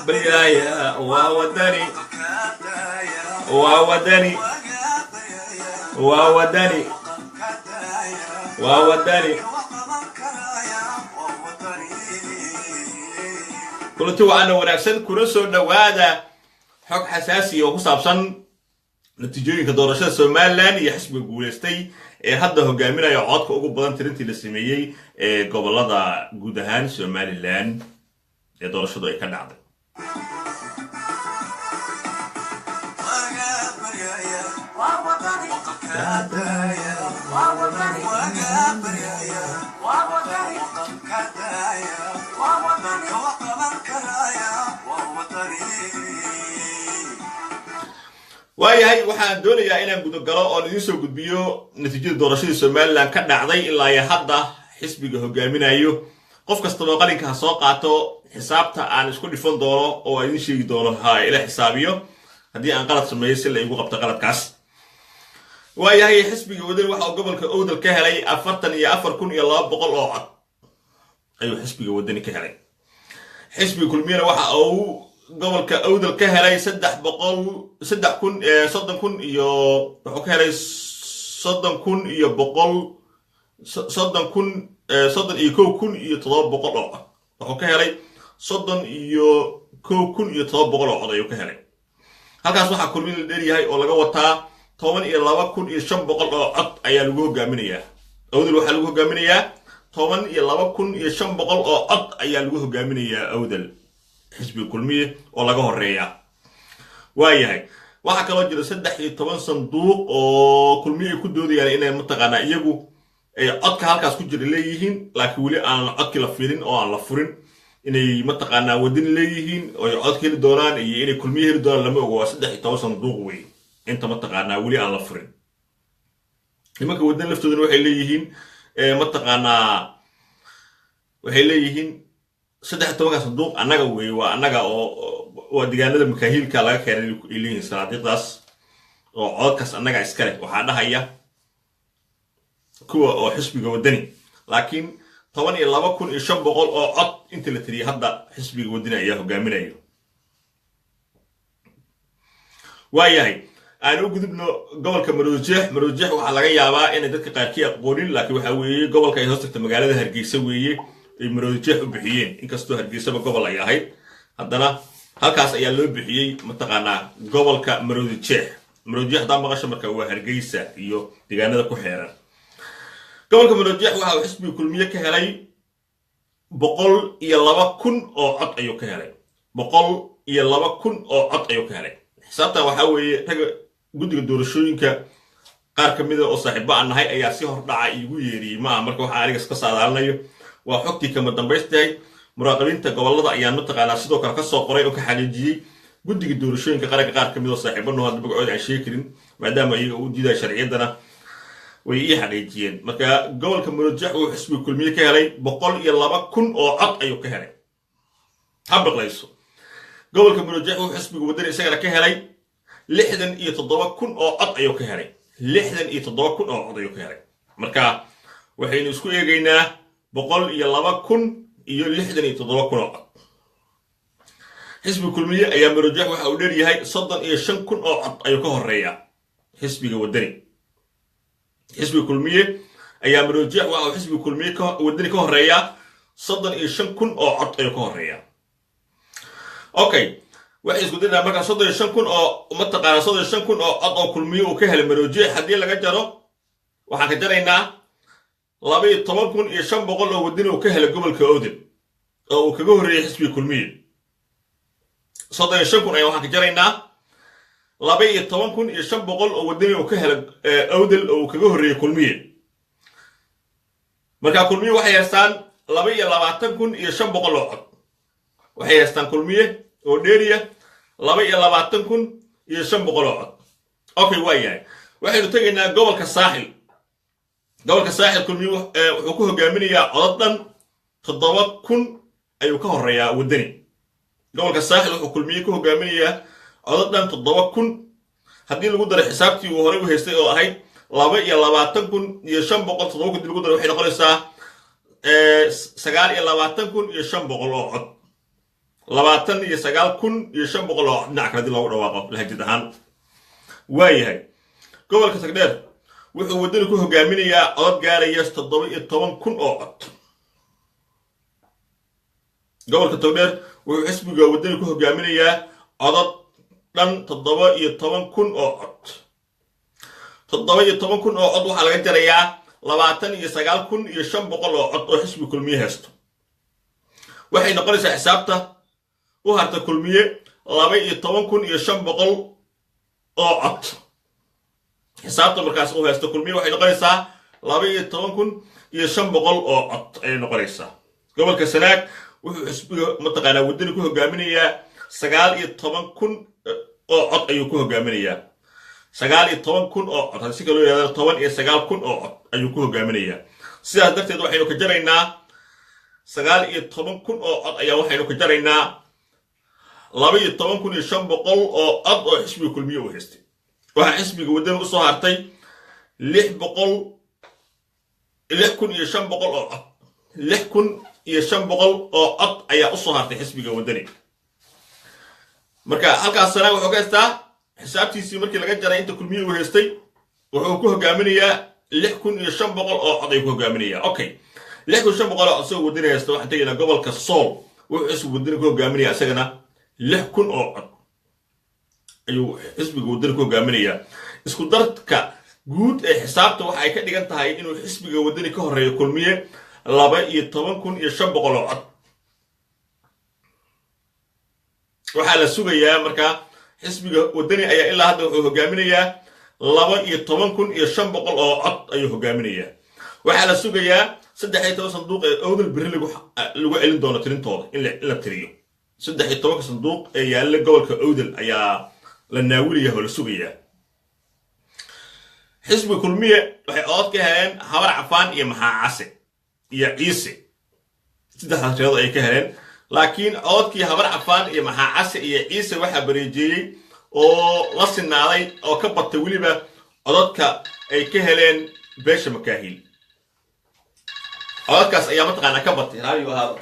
بريايا وودني وودني وودني وودني كنت وأنا ونفسي كرسو نوادا حق حساسي وخصوصا natiijooyinka doorashada Soomaaliland iyo xisbiga guuleystay ee hadda hogaaminaya codka ugu badan tirintii la sameeyay ee gobolada guud ahaan Soomaaliland ee doorashadu ay ka dhacday waayahay waxaan doonayaa inaan gudo galo oo idin soo gudbiyo natiijada doorashada Soomaaliland ka dhacday ilaa hadda xisbiga hogaaminayo qof kasta oo qalinka soo qaato xisaabta aan isku dhifan doono oo idin sheegi doono ha ila xisaabiyo haddii aan qalad sameeyo si la igu qabto qaladkaas waayahay xisbiga wadani waxa uu gobolka Awdal ka helay 44,200 oo cod ayuu xisbiga wadani ka helay xisbiga kulmiyana waxa uu gobolka Awdal ka helay 300,000 iyo wuxuu ka helay 30,000 iyo 700,000 wuxuu ka helay 30,000 oo cod ayuu ka helay halkaas waxa kulmiyada dheeryahay oo laga wataa 12,500 oo cod ayaa lagu hogaaminayaa Awdal waxa lagu hogaaminayaa 12,500 oo cod ayaa lagu hogaaminayaa Awdal xisbi kulmiye oo laga horeeya waayahay waxa kale oo jira 13 sanduuq oo kulmiye ku doodayaan inay mataqaana iyagu ay codka halkaas ku jira leeyihiin laakiin wali aan codki la fiirin oo aan la furin inay mataqaana wadin leeyihiin oo ay codka heli doonaan iyo inay kulmiye heli doonaan lama ogo 13 sanduuq weey inta mataqaana wali aan la furin nimanka wadin laftooduna waxay leeyihiin mataqaana waxay leeyihiin 13 sanduuq anaga weey waa anaga oo deegaanada makaahilka laga keenay ilaahay salaadiqdaas oo codkaas anaga iska leh waxa dhahaya kuwa oo xisbiga wadani laakiin 12,500 oo cod inta la tiriyay hadda xisbiga wadani ayaa hogaaminayo waayahay aan u gudubno gobolka Maroodijeex waxa laga yaabaa in dadka qaarkii aqoonin laakiin waxa weeye gobolka ay hoos tagtay magaalada Hargeysa weeye ay Maroodijeex u bixiyeen inkastoo Hargeysa gobol ay ahayd haddana halkaas ayaa loo bixiyay mataqaana gobolka Maroodijeex da maqasho marka waa Hargeysa iyo deegaanada ku xeeran gobolka Maroodijeex waxa uu xisbiga kulmiye ka helay 102,000 oo cod ayuu ka helay 102,000 oo cod ayuu ka helay xisaabtan waxa weeye taga guddiga doorashooyinka qaar kamid ah oo saaxiibo aan nahay ayaa si hor dhaca igu yeeriyay ma marka waxa aniga iska saadaalnayo waa xogtii kama dambaystay muraaqabiinta gobolada ayaa mataqaana sidoo kale ka soo qoray oo ka xaqiijiyay guddiga doorashooyinka qaranka qaar kamid ah saaxiibano hadda magacooda aan sheegi karin maadaama iyaga uu diiday sharciyadana way ii xaqiijiyeen marka gobolka Maroodijeex uu xisbiga kulmiye ka helay 102,000 oo cod ayuu ka helay habaqlayso gobolka Maroodijeex uu xisbiga wadani isagana ka helay 67,000 oo cod ayuu ka helay 67,000 oo cod ayuu ka helay marka waxaynu isku eegaynaa 102,000 iyo 67,000 oo cod xisbiga kulmiye ayaa Maroodijeex waxa uu dheeryahay 35,000 oo cod ayuu ka horeeyaa xisbiga wadani xisbiga kulmiye ayaa Maroodijeex waxa uu xisbiga kulmiye ka wadani ka horeeyaa 35,000 oo cod ayuu ka horeeyaa okay waxay isku dayna marka 35,000 oo mataqaana 35,000 oo cod oo kulmiye uu ka helay Maroodijeex hadii laga jaro waxaan ka jaraynaa 12,500 oo wadani uu ka helay gobolka Awdal oo uu kaga horeeyay xisbiga kulmiye 35,000 ay waxaan ka jaraynaa 12,500 oo wadani uu ka helay Awdal oo uu kaga horeeyay kulmiye marka kulmiye waxay haystaan 22,500 oo cod waxay haystaan kulmiye oo dheeriya 22,500 oo cod okay waayahay waxaynu tagaynaa gobolka saaxil kulmiye wuxuu ku hogaaminayaa codad dhan 7,000 ayuu ka horeeyaa wadani gobolka saaxil wuxuu kulmiye ku hogaaminayaa codad dhan 7,000 haddii lagu daro xisaabtii uu horey u haystay oo ahayd 22,500 hadii lagu daro waxay noqonaysaa 29,500 oo cod labaatan iyo sagaal kun iyo shan boqol oo dhinac kale dib loogu dhawaaqo lahjad ahaan. waayahay gobolka tagdheer wuxuu wadani ku hogaaminayaa codad gaaraya 17 kun oo cod. gobolka tagdheer wuxuu xisbiga wadani ku hogaaminayaa codad dhan 17 kun oo cod. 17 kun oo cod waxaa laga jarayaa 29 kun iyo 500 oo cod oo xisbi kulmiye haysto. waxay noqonaysaa xisaabta u harta kulmiye 12 kun iyo 500 oo cod. xisaabta markaas u haysto kulmiye waxay noqonaysaa 12 kun iyo 500 oo cod ay noqonaysaa. gobolka sanaag wuxuu xisbiga mataqaanaa wadani ku hogaaminayaa 19 kun oo cod ayuu ku hogaaminayaa. 19 kun oo cod si kale loo yiraahdo 19 kun oo cod ayuu ku hogaaminayaa. sidaas darteed waxaynu ka jaraynaa 19 kun oo cod ayaa waxaynu ka jaraynaa 12 kun iyo 500 oo cod oo xisbiga kulmiye u haystay. waxa xisbiga wadani u soo hartay 6 kun iyo 500 oo cod. 6 kun iyo 500 oo cod ayaa u soo hartay xisbiga wadani. marka halkaas sana wuxuu ka haystaa xisaabtiisii markii laga jaray inta kulmiye uu haystay wuxuu ku hogaaminayaa 6 kun iyo 500 oo cod ay ku hogaaminayaa. okay 6 kun iyo 500 oo soo wadani haysta waxaan tagaynaa gobolka Sool wuxuu xisbiga wadani ku hogaaminayaa isagana 6 kun oo cod ayuu xisbiga wadani ku hogaaminayaa. isku darka guud ee xisaabta waxa ay ka dhigan tahay inuu xisbiga wadani ka horeeyo kulmiye 12 kun iyo 500 oo cod. waxaa la sugayaa marka xisbiga wadani ayaa ilaa hadda wuxuu hogaaminayaa 12 kun iyo 500 oo cod ayuu hogaaminayaa. waxaa la sugayaa 13 sanduuq ee awdal biri lagu celin doono tirintooda in la tiriyo. 13 sanduuq ee yaalla gobolka awdal ayaa la naawilaya oo la sugayaa. xisbiga kulmiye waxay cod ka heleen habar cafaan iyo maxaa case iyo ciise. saddexdaas reedo ay ka heleen laakiin codkii habar cafaan iyo maxaa case iyo ciise waxa bareejeeyay oo la sinaaday oo ka batay waliba codadka ay ka heleen beesha makaahil. codadkaas ayaa mataqaanaa ka batay raadiyo ahaada.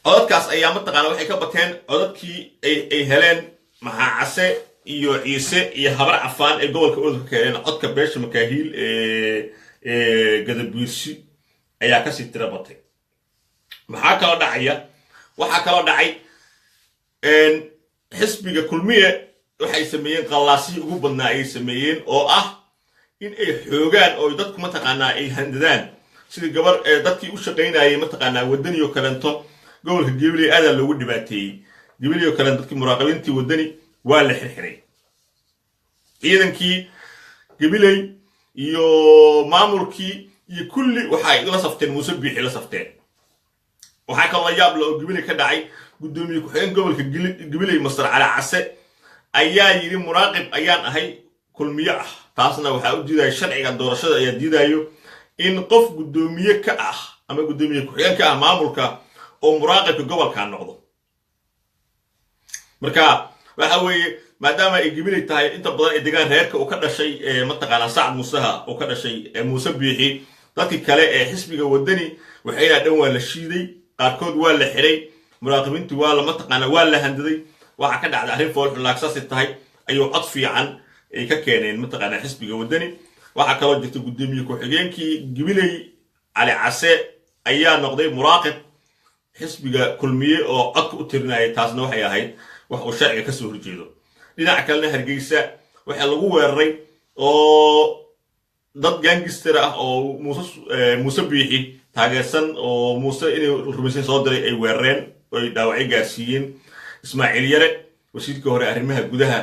codadkaas ayaa mataqaanaa waxay ka bateen codadkii ay heleen maxaa case iyo ciise iyo habar cafaan ee gobolka Awdal ka heleen. codka beesha makaahil gadabuursi ayaa ka sii tira batay. maxaa kaloo dhacaya? waxaa kaloo dhacay xisbiga kulmiye waxay sameeyeen qalaasii ugu badnaa ay sameeyeen oo ah in ay xoogaan oo dadku mataqaanaa ay handadaan sidii gabar dadkii u shaqeynayay mataqaanaa wadani oo kalento gobolka Gabiley aad loogu dhibaateeyay. Gabiley oo kalento dadkii muraaqabiintii wadani waa la xirxiray. ciidankii Gabiley iyo maamulkii iyo kulli waxay la safteen Muuse Biixi la safteen. waxaa kaloo yaab leh oo Gabiley ka dhacay gudoomiye ku xigeen gobolka Gabiley Masar Cali Case ayaa yiri muraaqib ayaan ahay kulmiye ah. taasna waxa u diiday sharciga doorashada ayaa diidayo in qof gudoomiye ka ah ama gudoomiye ku xigeen ka ah maamulka oo muraaqibka gobolka noqdo. marka waxa weeye maadaama ay Gabiley tahay inta badan ay degaan reerka uu ka dhashay mataqaanaa Sacad Muusaha uu ka dhashay Muuse Biixi dadkii kale ee xisbiga wadani waxayna dhan waa la shiiday qaarkood waa la xiray muraaqibintu waa la mataqaanaa waa la handaday. waxa ka dhacday arrin fool xun laagsaas tahay ayuu cod fiican ay ka keeneen mataqaanaa xisbiga wadani. waxa kaloo jirta gudoomiye ku xigeenkii Gabiley Cali Case ayaa noqday muraaqib xisbiga kulmiye oo codka u tirinayay. taasna waxay ahayd wax uu sharciga ka soo horjeedo. dhinaca kalena Hargeysa waxa lagu weeraray oo dad gangster ah oo Muuse Biixi taageersan oo Muuse inay rumaysan soo diray ay weerareen oo ay dhaawacyo gaarsiiyeen. Ismaaciil Yare wasiirka hore arrimaha gudaha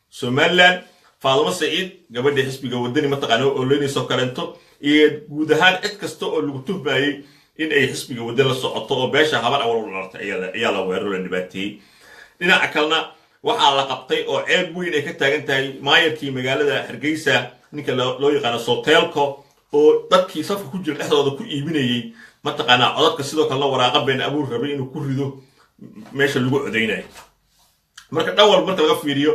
Somaliland, Faadimo Saciid gabadha xisbiga wadani mataqaanaa oo leenayso kalento iyo guud ahaan cid kasta oo lagu tuhmayay in ay xisbiga wadani la socoto oo beesha habar awal u dhaltay ayaa la weeraro la dhibaateeyay. dhinaca kalena waxaa la qabtay oo ceeb weyn ay ka taagan tahay maayarkii magaalada Hargeysa ninka loo yaqaan Sotelco oo dadkii safka ku jira dhexdooda ku iibinayay mataqaanaa codadka sidoo kale waraaqa been abuur rabay inuu ku rido meesha lagu codeynayo. marka dhawal marka laga fiiriyo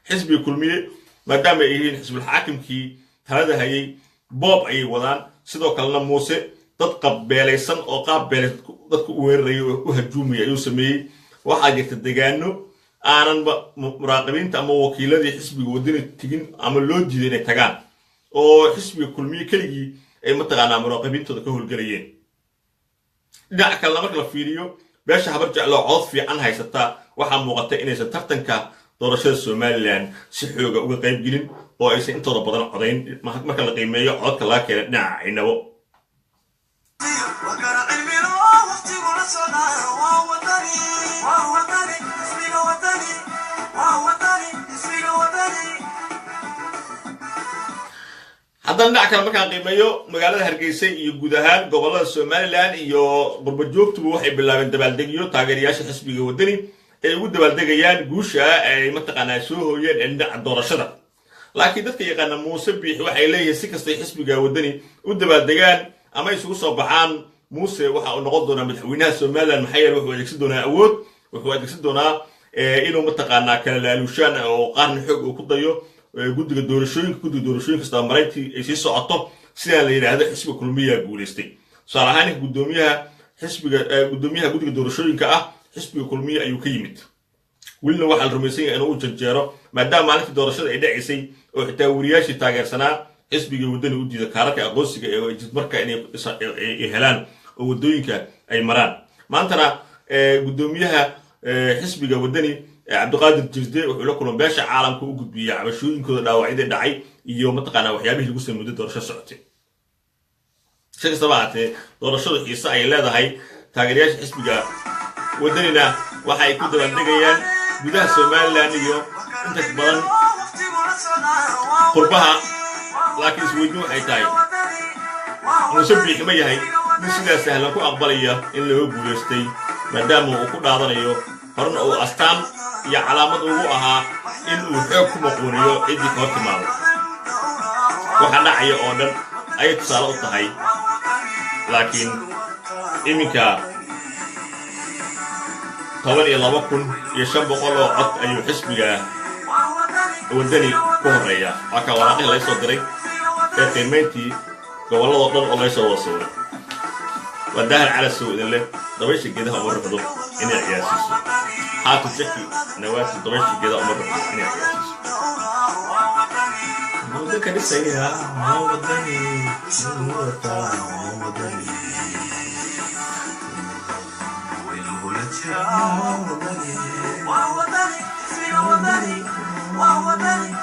xisbiga kulmiye maadaama ay yihiin xisbul xaakimkii talada hayay boob ayay wadaan. sidoo kalena Muuse dad qabbeelaysan oo qaab beeleed dadku u weerarayo u hajuumaya ayuu sameeyey waxaa jirta deegaano aananba muraaqibiinta ama wakiiladii xisbiga wadani tigin ama loo diiday inay tagaan oo xisbiga kulmiye keligii ay mataqaanaa muraaqibiintooda ka howlgalayeen dhinaca kalena marka la fiiriyo beesha habar jecloo cod fiican haysataa waxaa muuqata inaysan tartanka doorashada somaliland si xooga uga qayb gelin oo aysan intooda badan codayn marka la qiimeeyo codka laga keenay dhinaca Caynabo haddana dhinaca kale markaan qiimeeyo magaalada Hargeysa iyo guud ahaan gobolada Somaliland iyo qurbo-joogtuba waxay bilaabeen dabaaldegyo taageerayaasha xisbiga wadani ay ugu dabaaldegayaan guusha ay mataqaanaa soo hooyeen dhinaca doorashada laakiin dadka yaqaana Muuse Biixi waxay leeyihiin si kasta xisbiga wadani u dabaaldegaan ama isugu soo baxaan Muuse waxa uu noqon doonaa madaxweynaha Somaliland maxay yeelay wuxuu adeegsan doonaa awood wuxuu adeegsan doonaa inuu mataqaanaa kala laalushaan oo qarn xoog uu ku dayo guddiga doorashooyinka kasta mareyntii ay sii socoto sida la yiraahdo xisbiga kulmiye guuleystay salahaan gudoomiyaha guddiga doorashooyinka ah xisbiga kulmiye ayuu ka yimid wilna waxa la rumaysan yahay inuu u janjeero maadaama maalintii doorashada ay dhacisay oo xitaa wariyaashii taageersanaa xisbiga wadani u diiday kaararka aqoonsiga ee jid marka inay helaan oo wadooyinka ay maraan maantana gudoomiyaha xisbiga wadani Cabdiqaadir Jirde wuxuu la kulmay beesha caalamka u gudbiyay cabashooyinkooda dhaawacyada dhacay iyo mataqaanaa waxyaabihii lagu sameeyay doorasho socotay shaqo sabaatee doorashada xiisa ay leedahay taageerayaasha xisbiga wadanina waxa ay ku dabaaldegayaan gudaha Somaliland iyo inta badan qurbaha laakiin isweydiin waxay tahay Muuse Biixi ma yahay mid sidaas sahlan ku aqbalaya in lagu guuleystay maadaama uu ku dhaadanayo horna uu astaan iyo calaamad ugu ahaa in uu xoog ku maquuniyo cidii ka hortimaado waxa dhacaya oo dhan ay tusaale u tahay laakiin iminka 12,500 oo cod ayuu xisbiga wadani ku horeeya waxa waraaqii la soo diray ee qiimeyntii gobolada dhan oo la soo wasaaray wadahar على السوق اللي ضويش كده أمر بدو إني عياسيس حاطط شكل نواس ضويش كده أمر بدو إني عياسيس موضوع كده سيئة موضوعي موضوعي